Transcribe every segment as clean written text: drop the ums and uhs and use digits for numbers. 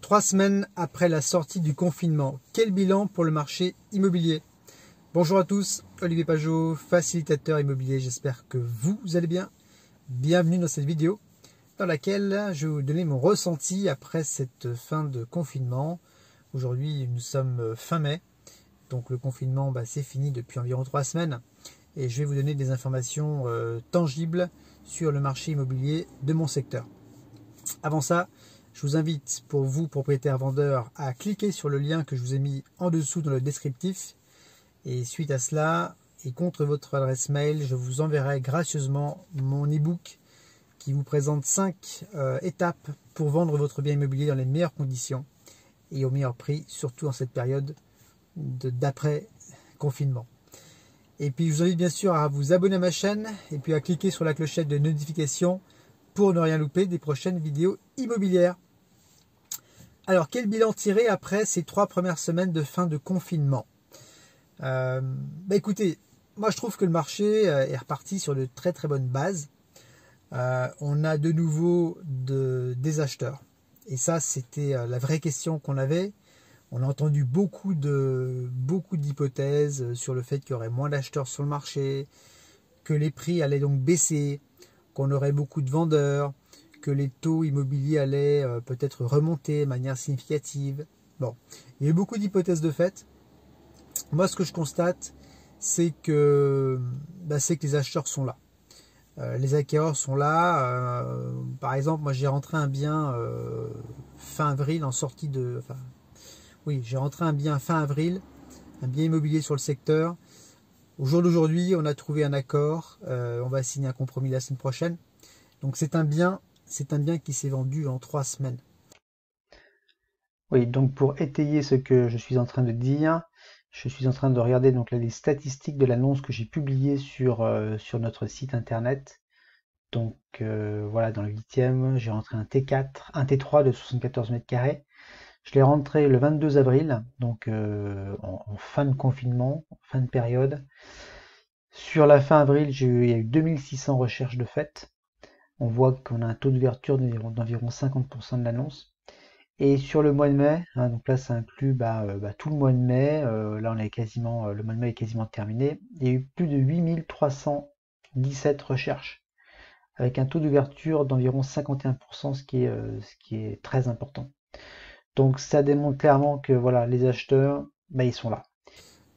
3 semaines après la sortie du confinement, quel bilan pour le marché immobilier? Bonjour à tous, Olivier Pajot, facilitateur immobilier, j'espère que vous allez bien. Bienvenue dans cette vidéo dans laquelle je vais vous donner mon ressenti après cette fin de confinement. Aujourd'hui nous sommes fin mai, donc le confinement c'est fini depuis environ 3 semaines et je vais vous donner des informations tangibles sur le marché immobilier de mon secteur. Avant ça, je vous invite, pour vous, propriétaires vendeurs, à cliquer sur le lien que je vous ai mis en dessous dans le descriptif. Et suite à cela, et contre votre adresse mail, je vous enverrai gracieusement mon e-book qui vous présente 5 étapes pour vendre votre bien immobilier dans les meilleures conditions et au meilleur prix, surtout en cette période d'après-confinement. Et puis, je vous invite bien sûr à vous abonner à ma chaîne et puis à cliquer sur la clochette de notification pour ne rien louper des prochaines vidéos immobilières. Alors, quel bilan tirer après ces 3 premières semaines de fin de confinement? Écoutez, moi je trouve que le marché est reparti sur de très très bonnes bases. On a de nouveau des acheteurs. Et ça, c'était la vraie question qu'on avait. On a entendu beaucoup d'hypothèses sur le fait qu'il y aurait moins d'acheteurs sur le marché, que les prix allaient donc baisser, qu'on aurait beaucoup de vendeurs, que les taux immobiliers allaient peut-être remonter de manière significative. Bon, il y a eu beaucoup d'hypothèses de fait. Moi, ce que je constate, c'est que les acheteurs sont là. Les acquéreurs sont là. Par exemple, moi, j'ai rentré un bien fin avril en sortie de... j'ai rentré un bien fin avril, un bien immobilier sur le secteur. Au jour d'aujourd'hui, on a trouvé un accord. On va signer un compromis la semaine prochaine. Donc, c'est un bien qui s'est vendu en 3 semaines. Oui, donc pour étayer ce que je suis en train de dire, je suis en train de regarder donc là les statistiques de l'annonce que j'ai publiée sur notre site internet. Donc voilà, dans le 8e, j'ai rentré un T4, un T3 de 74 mètres carrés. Je l'ai rentré le 22 avril, donc en fin de confinement, fin de période. Sur la fin avril, il y a eu 2600 recherches de fait. On voit qu'on a un taux d'ouverture d'environ 50% de l'annonce. Et sur le mois de mai, donc là ça inclut tout le mois de mai, là on est quasiment, le mois de mai est quasiment terminé, il y a eu plus de 8317 recherches, avec un taux d'ouverture d'environ 51%, ce qui est très important. Donc ça démontre clairement que voilà, les acheteurs, ils sont là.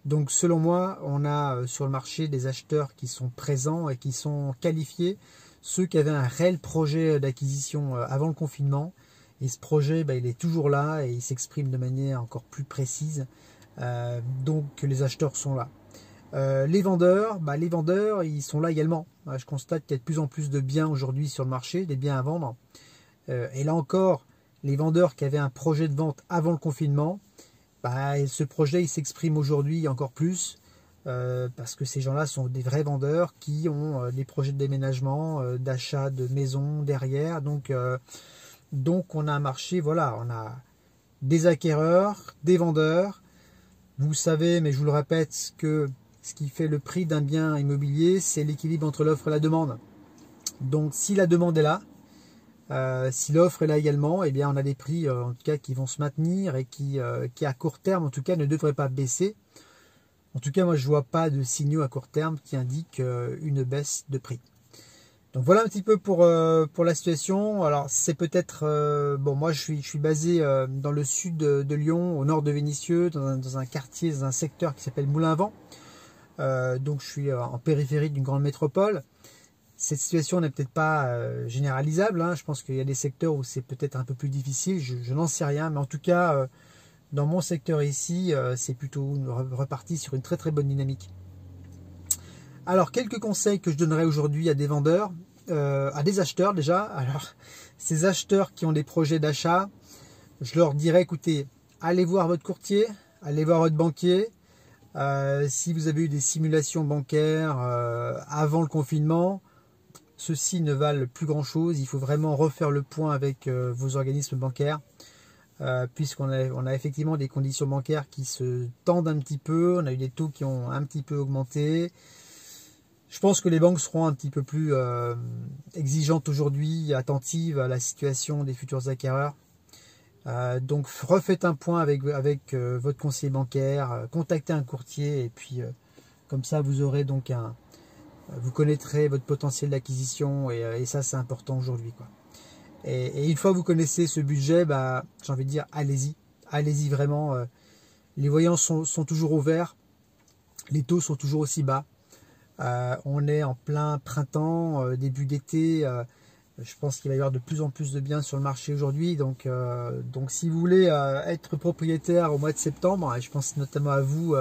Donc selon moi, on a sur le marché des acheteurs qui sont présents et qui sont qualifiés, ceux qui avaient un réel projet d'acquisition avant le confinement. Et ce projet, il est toujours là et il s'exprime de manière encore plus précise. Donc les acheteurs sont là. Les vendeurs, ils sont là également. Je constate qu'il y a de plus en plus de biens aujourd'hui sur le marché, des biens à vendre. Et là encore, les vendeurs qui avaient un projet de vente avant le confinement, ce projet il s'exprime aujourd'hui encore plus parce que ces gens-là sont des vrais vendeurs qui ont des projets de déménagement, d'achat de maisons derrière. Donc on a un marché, voilà, on a des acquéreurs, des vendeurs. Vous savez, mais je vous le répète, que ce qui fait le prix d'un bien immobilier, c'est l'équilibre entre l'offre et la demande. Donc si la demande est là, si l'offre est là également, eh bien on a des prix en tout cas qui vont se maintenir et qui à court terme en tout cas ne devraient pas baisser. En tout cas moi je vois pas de signaux à court terme qui indiquent une baisse de prix. Donc voilà un petit peu pour la situation. Alors c'est peut-être moi je suis basé dans le sud de Lyon, au nord de Vénissieux, dans un quartier, dans un secteur qui s'appelle Moulin-à-Vent. Donc je suis en périphérie d'une grande métropole. Cette situation n'est peut-être pas généralisable. Je pense qu'il y a des secteurs où c'est peut-être un peu plus difficile. Je n'en sais rien. Mais en tout cas, dans mon secteur ici, c'est plutôt reparti sur une très très bonne dynamique. Alors, quelques conseils que je donnerai aujourd'hui à des vendeurs, à des acheteurs déjà. Alors, ces acheteurs qui ont des projets d'achat, je leur dirais, écoutez, allez voir votre courtier, allez voir votre banquier. Si vous avez eu des simulations bancaires avant le confinement, ceux-ci ne valent plus grand chose. Il faut vraiment refaire le point avec vos organismes bancaires, puisqu'on a effectivement des conditions bancaires qui se tendent un petit peu. On a eu des taux qui ont un petit peu augmenté. Je pense que les banques seront un petit peu plus exigeantes aujourd'hui, attentives à la situation des futurs acquéreurs. Donc refaites un point avec votre conseiller bancaire, contactez un courtier et puis comme ça vous aurez donc vous connaîtrez votre potentiel d'acquisition et ça c'est important aujourd'hui, quoi. Et une fois que vous connaissez ce budget, bah, j'ai envie de dire allez-y vraiment. Les voyants sont toujours au vert, les taux sont toujours aussi bas. On est en plein printemps, début d'été. Je pense qu'il va y avoir de plus en plus de biens sur le marché aujourd'hui. Donc si vous voulez être propriétaire au mois de septembre, et je pense notamment à vous,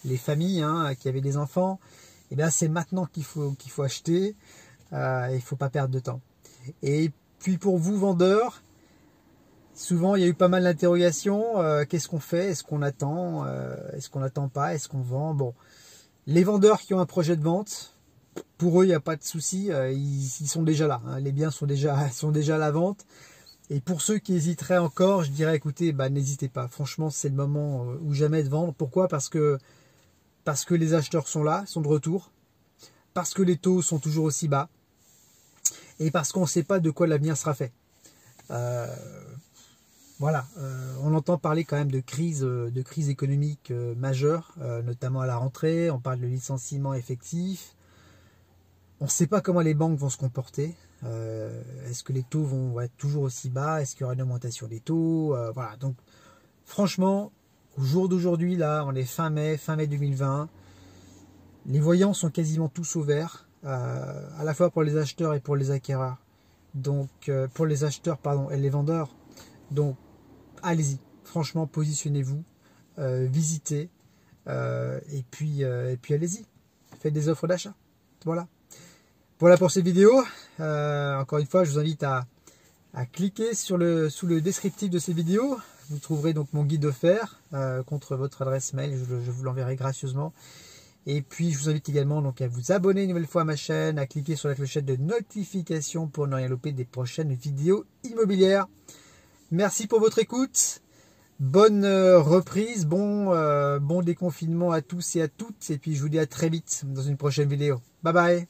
les familles hein, qui avez des enfants, et bien c'est maintenant qu'il faut acheter. Il ne faut pas perdre de temps. Et puis pour vous vendeurs, souvent il y a eu pas mal d'interrogations. Qu'est-ce qu'on fait? Est-ce qu'on attend? Est-ce qu'on n'attend pas? Est-ce qu'on vend? Bon, les vendeurs qui ont un projet de vente, pour eux il n'y a pas de souci. Ils sont déjà là. Hein, les biens sont déjà à la vente. Et pour ceux qui hésiteraient encore, je dirais écoutez, bah, n'hésitez pas. Franchement, c'est le moment ou jamais de vendre. Pourquoi? Parce que les acheteurs sont là, sont de retour. Parce que les taux sont toujours aussi bas. Et parce qu'on ne sait pas de quoi l'avenir sera fait. Voilà, on entend parler quand même de crise économique majeure, notamment à la rentrée. On parle de licenciements effectifs. On ne sait pas comment les banques vont se comporter. Est-ce que les taux vont être toujours aussi bas? Est-ce qu'il y aura une augmentation des taux? Voilà, donc franchement, au jour d'aujourd'hui, là, on est fin mai 2020. Les voyants sont quasiment tous au vert. À la fois pour les acheteurs et pour les acquéreurs. Donc pour les acheteurs pardon et les vendeurs. Donc allez-y, franchement positionnez-vous, visitez et puis allez-y, faites des offres d'achat. Voilà pour cette vidéo. Encore une fois, je vous invite à cliquer sous le descriptif de ces vidéos. Vous trouverez donc mon guide offert contre votre adresse mail. Je vous l'enverrai gracieusement. Et puis, je vous invite également donc à vous abonner une nouvelle fois à ma chaîne, à cliquer sur la clochette de notification pour ne rien louper des prochaines vidéos immobilières. Merci pour votre écoute. Bonne reprise, bon déconfinement à tous et à toutes. Et puis, je vous dis à très vite dans une prochaine vidéo. Bye bye.